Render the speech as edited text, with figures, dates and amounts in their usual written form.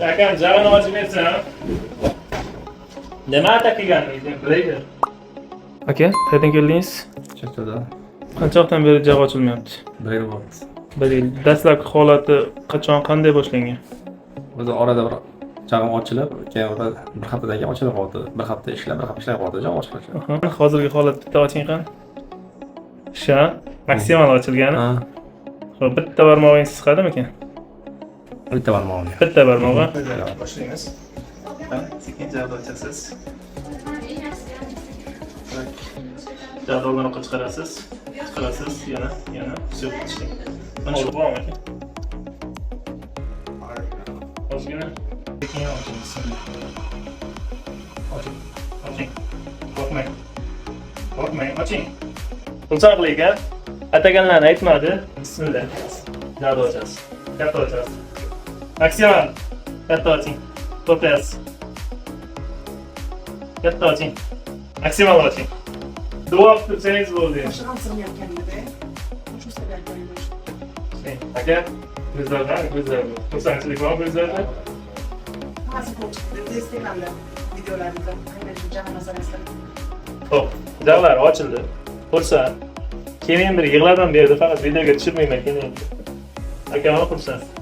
akam javani ochib bersam. Nima ataqiganingizni bilaydi. Aka, qayerdan keldingiz? Chekto'da Qancha vaqtdan beri jag' ochilmayapti? 1 yil bo'ldi. 1 yil. Dastlabki holati qanday boshlangan? O'zi orada bir jag'im ochilib, keyin bir haftadan keyin ochilib qoldi. Bir hafta ishlab qoldi jag' ochilishi. Hozirgi holat bitta oching qani? Sha maksimal ochilgani. Xo'p, bitta barmog'ingiz siqadimikan? Bitta barmog'im. Bitta barmog'i. Boshlaymiz. Sekin jag' ochasiz. Jag'ni oldin chiqarasiz. Yana shu ishlang. Mana shu bo'ladimi aka? Ozgina. Sekin oching. Oching. Qo'rqmang, oching. Xursandlik a? Ataganlarni aytmadi. Bismillah. Jag'ni ochasiz. Katta ochasiz. Maksimal. Katta oching. To'xtaysiz. Katta oching. Maksimal oching. Duo qilsangiz bo'ldi. Aka, ko'zlardan, xursandchilik bormi ko'zlarda? Xo'p, jag'lar ochildi. Xursand. Keyin bir yig'ladim berdi, faqat videoga tushirmayman keyin. Aka, xursand.